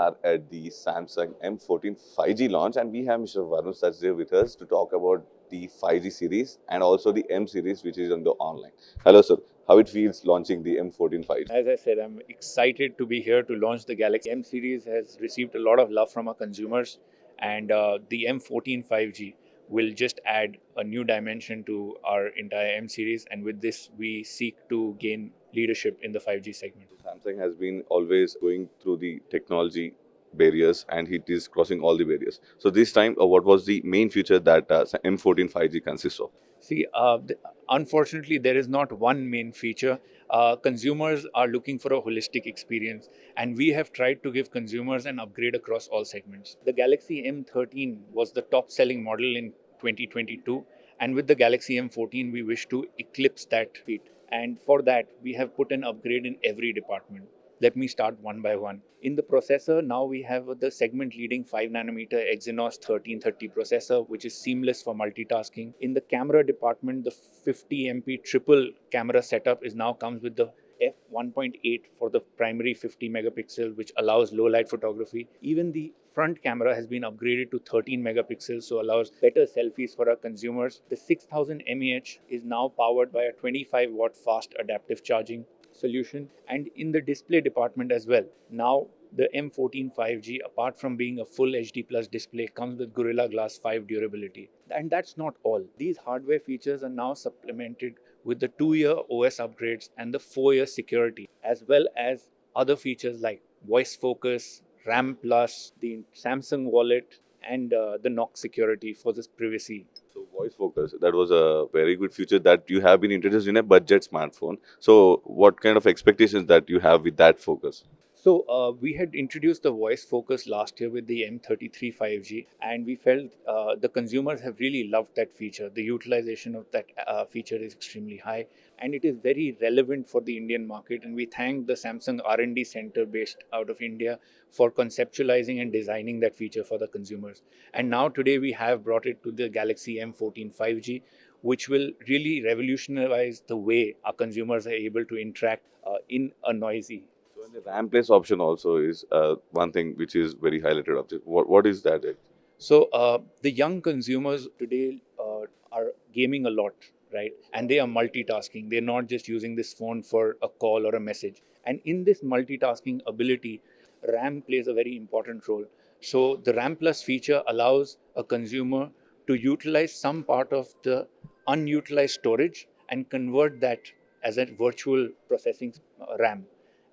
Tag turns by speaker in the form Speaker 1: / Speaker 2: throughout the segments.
Speaker 1: are at the Samsung M14 5G launch, and we have Mr. Varun Sachdeva with us to talk about the 5G series and also the M series, which is on the online. Hello, sir. How it feels launching the M14 5G?
Speaker 2: As I said, I'm excited to be here to launch the Galaxy M series. Has received a lot of love from our consumers, and the M14 5G will just add a new dimension to our entire M series. And with this, we seek to gain leadership in the 5G segment.
Speaker 1: Samsung has been always going through the technology barriers and it is crossing all the barriers. So this time, what was the main feature that M14 5G consists of?
Speaker 2: See, unfortunately, there is not one main feature. Consumers are looking for a holistic experience, and we have tried to give consumers an upgrade across all segments. The Galaxy M13 was the top selling model in 2022, and with the Galaxy M14, we wish to eclipse that feat. And for that, we have put an upgrade in every department. Let me start one by one. In the processor, now we have the segment leading 5 nanometer Exynos 1330 processor, which is seamless for multitasking. In the camera department, the 50 MP triple camera setup is now comes with the f1.8 for the primary 50 megapixel, which allows low light photography. Even the front camera has been upgraded to 13 megapixels, so allows better selfies for our consumers. The 6000 mAh is now powered by a 25 watt fast adaptive charging solution. And in the display department as well, now the M14 5G, apart from being a full HD plus display, comes with Gorilla Glass 5 durability. And that's not all. These hardware features are now supplemented with the 2-year OS upgrades and the 4-year security, as well as other features like voice focus, RAM plus, the Samsung wallet, and the knock security for this privacy.
Speaker 1: So voice focus, that was a very good feature that you have been introduced in a budget smartphone. So what kind of expectations that you have with that focus?
Speaker 2: So we had introduced the voice focus last year with the M33 5G, and we felt the consumers have really loved that feature. The utilization of that feature is extremely high, and it is very relevant for the Indian market. And we thank the Samsung R&D center based out of India for conceptualizing and designing that feature for the consumers. And now today we have brought it to the Galaxy M14 5G, which will really revolutionize the way our consumers are able to interact in a noisy.
Speaker 1: So and the RAM place option also is one thing which is very highlighted object. What is that?
Speaker 2: So the young consumers today are gaming a lot, right? And they are multitasking. They're not just using this phone for a call or a message. And in this multitasking ability, RAM plays a very important role. So the RAM Plus feature allows a consumer to utilize some part of the unutilized storage and convert that as a virtual processing RAM.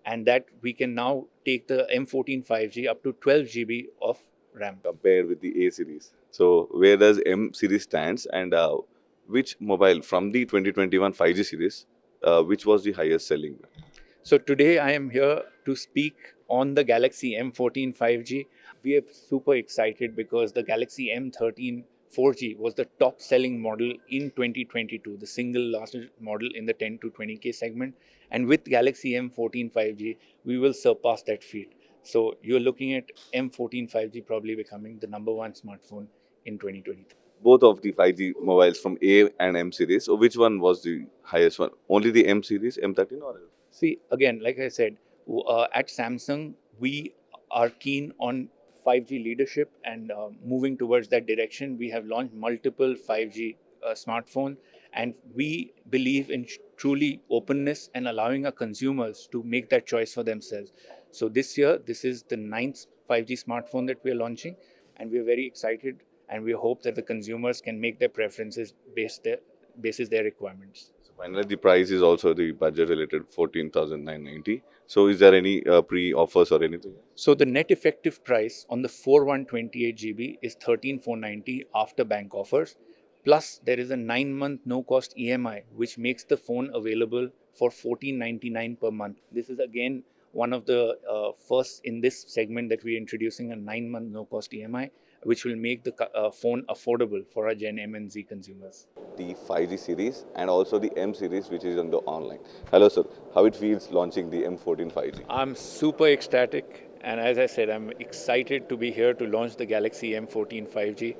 Speaker 2: And that we can now take the M14 5G up to 12 GB of RAM.
Speaker 1: Compared with the A series. So where does M series stands and which mobile from the 2021 5G series, which was the highest selling?
Speaker 2: So today I am here to speak on the Galaxy M14 5G. We are super excited because the Galaxy M13 4G was the top selling model in 2022, the single largest model in the 10 to 20K segment. And with Galaxy M14 5G, we will surpass that feat. So you're looking at M14 5G probably becoming the number one smartphone in 2023.
Speaker 1: Both of the 5G mobiles from A and M series. So which one was the highest one? Only the M series, M13 or?
Speaker 2: See, again, like I said, at Samsung, we are keen on 5G leadership and moving towards that direction. We have launched multiple 5G smartphones, and we believe in truly openness and allowing our consumers to make that choice for themselves. So this year, this is the 9th 5G smartphone that we are launching, and we are very excited, and we hope that the consumers can make their preferences basis their requirements.
Speaker 1: Finally, the price is also the budget related 14,990. So is there any pre-offers or anything?
Speaker 2: So the net effective price on the 4128 GB is 13,490 after bank offers. Plus there is a 9-month no cost EMI which makes the phone available for 1499 per month. This is again one of the first in this segment that we're introducing a 9-month no cost EMI, which will make the phone affordable for our Gen M and Z consumers.
Speaker 1: The 5G series and also the M series, which is on the online. Hello, sir. How it feels launching the M14 5G?
Speaker 2: I'm super ecstatic, and as I said, I'm excited to be here to launch the Galaxy M14 5G.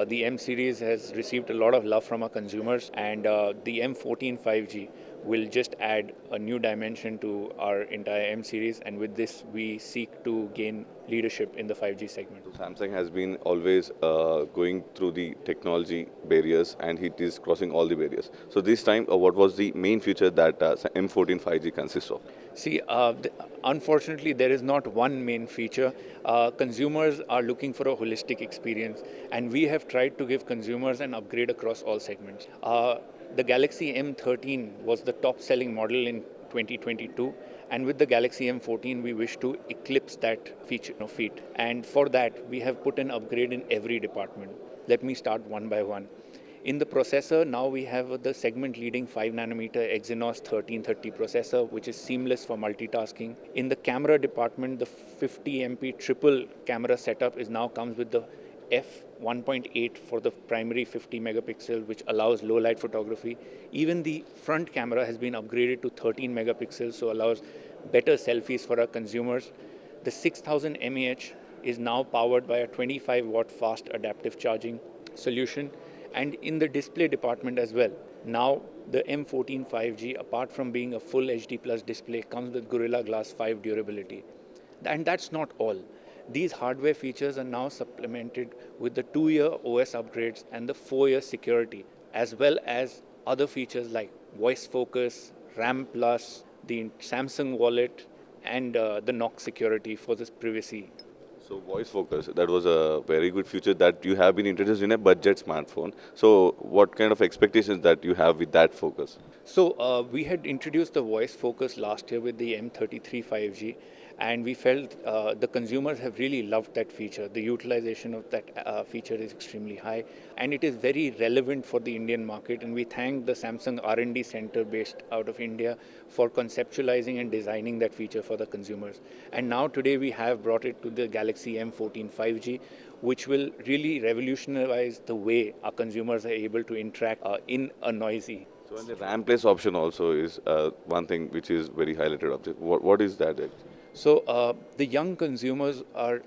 Speaker 2: The M series has received a lot of love from our consumers, and the M14 5G will just add a new dimension to our entire M series, and with this we seek to gain leadership in the 5G segment.
Speaker 1: So Samsung has been always going through the technology barriers and it is crossing all the barriers. So this time, what was the main feature that M14 5G consists of?
Speaker 2: See, unfortunately, there is not one main feature. Consumers are looking for a holistic experience, and we have tried to give consumers an upgrade across all segments. The Galaxy M13 was the top selling model in 2022, and with the Galaxy M14, we wish to eclipse that feat. And for that, we have put an upgrade in every department. Let me start one by one. In the processor, now we have the segment leading 5nm Exynos 1330 processor, which is seamless for multitasking. In the camera department, the 50MP triple camera setup now comes with the f1.8 for the primary 50 megapixel, which allows low light photography. Even the front camera has been upgraded to 13 megapixels, so allows better selfies for our consumers. The 6000 mAh is now powered by a 25-watt fast adaptive charging solution. And in the display department as well, now the M14 5G, apart from being a full HD Plus display, comes with Gorilla Glass 5 durability. And that's not all. These hardware features are now supplemented with the 2-year OS upgrades and the 4-year security, as well as other features like voice focus, RAM Plus, the Samsung wallet, and the knock security for this privacy.
Speaker 1: So voice focus, that was a very good feature that you have been introduced in a budget smartphone. So what kind of expectations that you have with that focus?
Speaker 2: So we had introduced the voice focus last year with the M33 5G, and we felt the consumers have really loved that feature. The utilization of that feature is extremely high, and it is very relevant for the Indian market. And we thank the Samsung R&D center based out of India for conceptualizing and designing that feature for the consumers. And now today we have brought it to the Galaxy M14 5G, which will really revolutionize the way our consumers are able to interact in a noisy.
Speaker 1: So and the RAM place option also is one thing which is very highlighted of it. What is that actually?
Speaker 2: So the young consumers are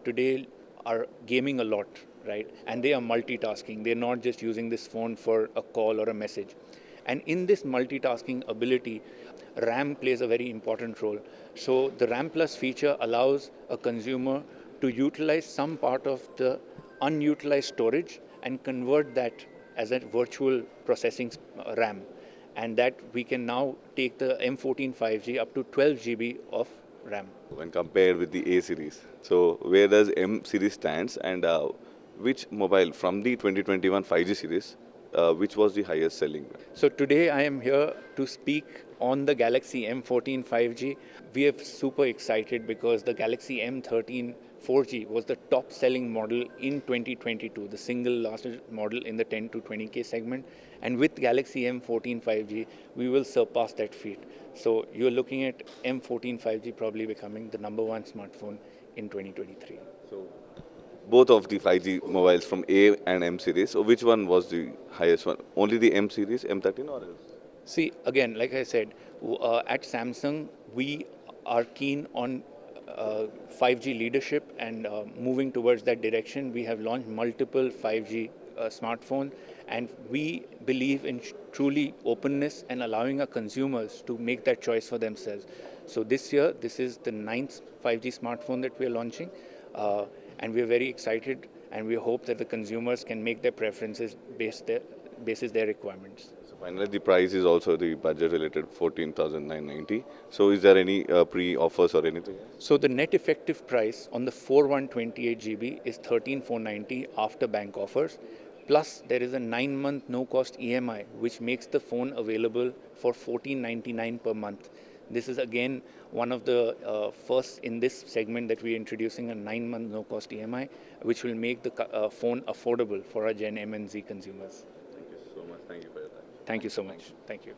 Speaker 2: today are gaming a lot, right? And they are multitasking. They're not just using this phone for a call or a message. And in this multitasking ability, RAM plays a very important role. So the RAM Plus feature allows a consumer to utilize some part of the unutilized storage and convert that as a virtual processing RAM. And that we can now take the M14 5G up to 12 GB of RAM.
Speaker 1: When compared with the A series. So where does M series stands and which mobile from the 2021 5G series, which was the highest selling?
Speaker 2: So today I am here to speak on the Galaxy M14 5G. We are super excited because the Galaxy M13 4G was the top selling model in 2022, the single largest model in the 10 to 20K segment. And with Galaxy M14 5G, we will surpass that feat. So you're looking at M14 5G probably becoming the #1 smartphone in 2023.
Speaker 1: So both of the 5G mobiles from A and M series. So which one was the highest one? Only the M series, M13 or else?
Speaker 2: See, again, like I said, at Samsung, we are keen on 5G leadership and moving towards that direction. We have launched multiple 5G smartphones, and we believe in truly openness and allowing our consumers to make that choice for themselves. So this year, this is the 9th 5G smartphone that we are launching, and we are very excited, and we hope that the consumers can make their preferences basis their requirements.
Speaker 1: So finally, the price is also the budget related 14,990. So is there any pre-offers or anything?
Speaker 2: So the net effective price on the 4128 GB is 13,490 after bank offers. Plus there is a 9-month no-cost EMI, which makes the phone available for 1499 per month. This is again one of the first in this segment that we are introducing a 9-month no-cost EMI, which will make the phone affordable for our Gen M and Z consumers.
Speaker 1: Thank you so much. Thank you for your time.
Speaker 2: Thank you so much. Thank you.